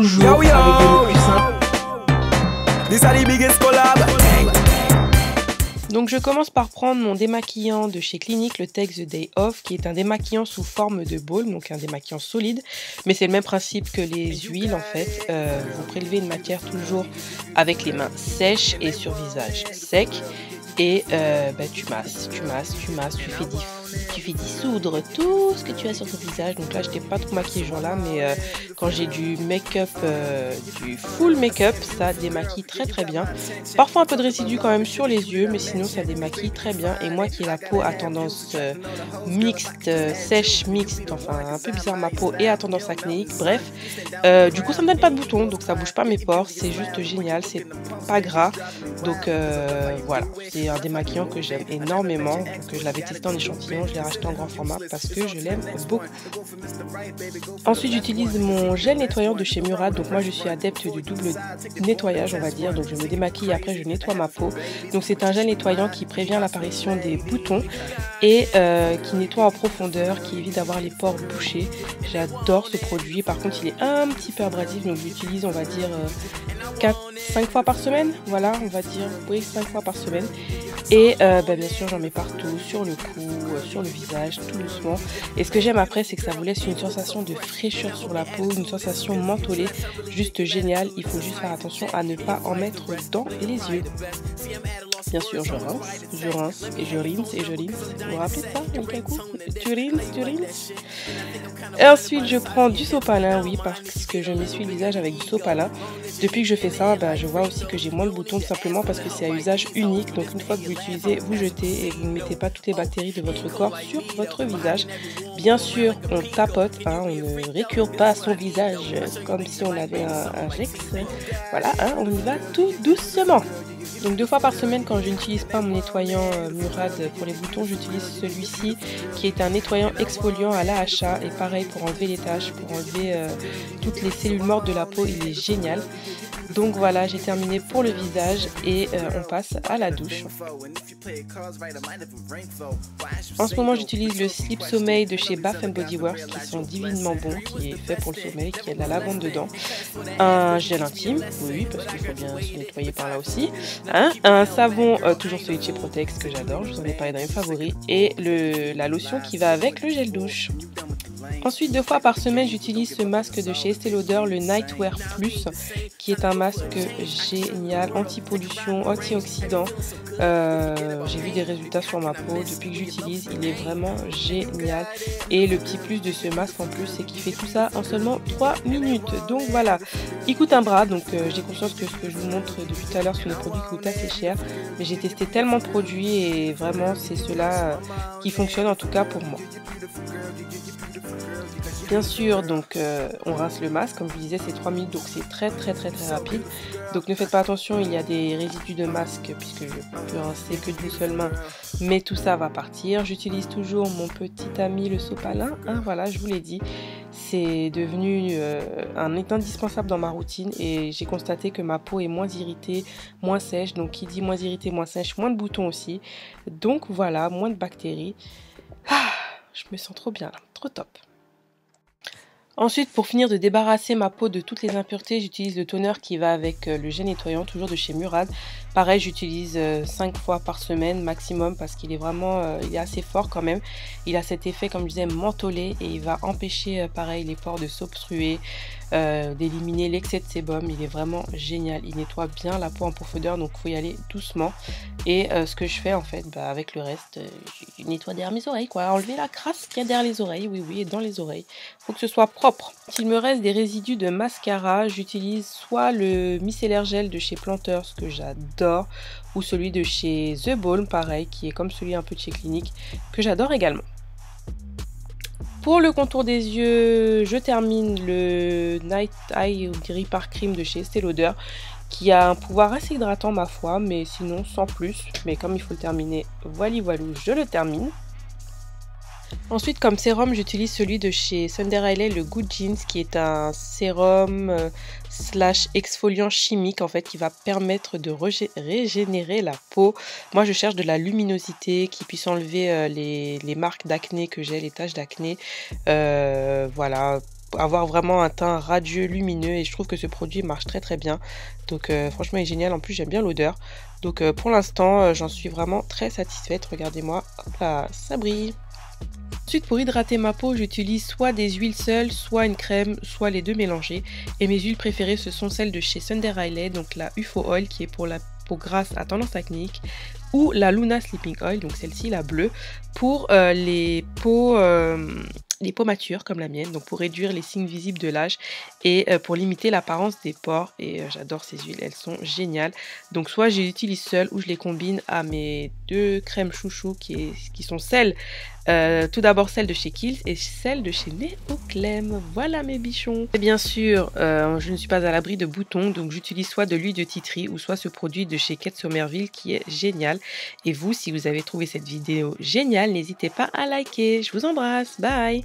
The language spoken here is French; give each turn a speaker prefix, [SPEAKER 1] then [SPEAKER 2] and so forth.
[SPEAKER 1] toujours avec des mots plus simples. Donc je commence par prendre mon démaquillant de chez Clinique, le Take the Day Off, qui est un démaquillant sous forme de baume, donc un démaquillant solide, mais c'est le même principe que les huiles en fait. Vous prélevez une matière toujours avec les mains sèches et sur visage sec. Et tu masses, tu fais dissoudre tout ce que tu as sur ton visage. Donc là, je n'étais pas trop maquillée ce jour-là, mais quand j'ai du make-up, du full make-up, ça démaquille très très bien. Parfois un peu de résidu quand même sur les yeux, mais sinon ça démaquille très bien. Et moi qui ai la peau à tendance mixte, sèche, mixte, enfin un peu bizarre ma peau et à tendance acnéique, bref. Du coup, ça me donne pas de boutons, donc ça bouge pas mes pores, c'est juste génial, c'est pas gras. Donc voilà, c'est un démaquillant que j'aime énormément. Donc je l'avais testé en échantillon, je l'ai racheté en grand format parce que je l'aime beaucoup. Ensuite, j'utilise mon gel nettoyant de chez Murad. Donc moi, je suis adepte du double nettoyage, on va dire. Donc je me démaquille et après je nettoie ma peau. Donc c'est un gel nettoyant qui prévient l'apparition des boutons et qui nettoie en profondeur, qui évite d'avoir les pores bouchés. J'adore ce produit. Par contre, il est un petit peu abrasif, donc je l'utilise, on va dire 5 fois par semaine, voilà, on va dire, oui, 5 fois par semaine. Et bien sûr, j'en mets partout, sur le cou, sur le visage, tout doucement. Et ce que j'aime après, c'est que ça vous laisse une sensation de fraîcheur sur la peau, une sensation mentholée, juste génial. Il faut juste faire attention à ne pas en mettre dans les yeux. Bien sûr, je rince et je rince et je rince. Vous vous rappelez de ça, Lukaku? Tu rinces. Et ensuite, je prends du sopalin, oui, parce que je m'essuie le visage avec du sopalin. Depuis que je fais ça, je vois aussi que j'ai moins de boutons, tout simplement parce que c'est à usage unique. Donc une fois que vous l'utilisez, vous jetez et vous ne mettez pas toutes les bactéries de votre corps sur votre visage. Bien sûr, on tapote, on ne récure pas son visage comme si on avait un Rex. Voilà, on y va tout doucement. Donc 2 fois par semaine, quand je n'utilise pas mon nettoyant Murad pour les boutons, j'utilise celui-ci qui est un nettoyant exfoliant à l'AHA. Et pareil, pour enlever les taches, pour enlever toutes les cellules mortes de la peau, il est génial. Donc voilà, j'ai terminé pour le visage et on passe à la douche. En ce moment, j'utilise le slip sommeil de chez Bath Body Works qui sont divinement bons, qui est fait pour le sommeil, qui a de la lavande dedans. Un gel intime, oui, parce qu'il faut bien se nettoyer par là aussi. Un savon, toujours celui de chez Protex que j'adore, je vous en ai parlé dans mes favoris. Et la lotion qui va avec le gel douche. Ensuite, 2 fois par semaine, j'utilise ce masque de chez Estée Lauder, le Nightwear Plus, qui est un masque génial, anti-pollution, antioxydant. J'ai vu des résultats sur ma peau depuis que j'utilise, il est vraiment génial. Et le petit plus de ce masque en plus, c'est qu'il fait tout ça en seulement 3 minutes. Donc voilà, il coûte un bras, donc j'ai conscience que ce que je vous montre depuis tout à l'heure sont des produits qui coûtent assez cher. Mais j'ai testé tellement de produits et vraiment c'est cela qui fonctionne en tout cas pour moi. Bien sûr, donc on rince le masque, comme je vous disais, c'est 3 minutes, donc c'est très rapide. Donc ne faites pas attention, il y a des résidus de masque puisque je peux rincer que d'une seule main, mais tout ça va partir. J'utilise toujours mon petit ami le sopalin, voilà, je vous l'ai dit, c'est devenu un indispensable dans ma routine et j'ai constaté que ma peau est moins irritée, moins sèche, donc qui dit moins irritée, moins sèche, moins de boutons aussi. Donc voilà, moins de bactéries. Je me sens trop bien là, trop top. Ensuite, pour finir de débarrasser ma peau de toutes les impuretés, j'utilise le toner qui va avec le gel nettoyant, toujours de chez Murad. Pareil, j'utilise 5 fois par semaine maximum parce qu'il est vraiment il est assez fort quand même. Il a cet effet, comme je disais, mentholé et il va empêcher pareil les pores de s'obstruer, d'éliminer l'excès de sébum. Il est vraiment génial, il nettoie bien la peau en profondeur, donc il faut y aller doucement. Et ce que je fais en fait, avec le reste, je nettoie derrière mes oreilles, quoi. Enlever la crasse qu'il y a derrière les oreilles, oui, et dans les oreilles. Il faut que ce soit propre. S'il me reste des résidus de mascara, j'utilise soit le micellaire gel de chez Planters que j'adore, ou celui de chez The Balm, pareil, qui est comme celui un peu de chez Clinique, que j'adore également. Pour le contour des yeux, je termine le Night Eye Gris par Crème de chez Estée Lauder, qui a un pouvoir assez hydratant ma foi, mais sinon sans plus. Mais comme il faut le terminer, voilou, je le termine. Ensuite, comme sérum, j'utilise celui de chez Sunday Riley, le Good Jeans, qui est un sérum slash exfoliant chimique en fait, qui va permettre de régénérer la peau. Moi, je cherche de la luminosité qui puisse enlever les marques d'acné que j'ai, les taches d'acné. Voilà. avoir vraiment un teint radieux, lumineux et je trouve que ce produit marche très très bien. Donc franchement il est génial, en plus j'aime bien l'odeur. Donc pour l'instant j'en suis vraiment très satisfaite, regardez-moi, hop là, ça brille. Ensuite, pour hydrater ma peau, j'utilise soit des huiles seules, soit une crème, soit les deux mélangées. Et mes huiles préférées, ce sont celles de chez Sunday Riley, donc la UFO Oil qui est pour la peau grasse à tendance acnéique, ou la Luna Sleeping Oil, donc celle-ci, la bleue, pour les peaux matures comme la mienne, donc pour réduire les signes visibles de l'âge et pour limiter l'apparence des pores. Et j'adore ces huiles, elles sont géniales. Donc soit je les utilise seule ou je les combine à mes deux crèmes chouchou qui sont celles tout d'abord celle de chez Kiehl's et celle de chez Neoclem. Voilà mes bichons. Et bien sûr, je ne suis pas à l'abri de boutons, donc j'utilise soit de l'huile de tea tree ou soit ce produit de chez Kate Somerville qui est génial. Et vous, si vous avez trouvé cette vidéo géniale, n'hésitez pas à liker. Je vous embrasse. Bye!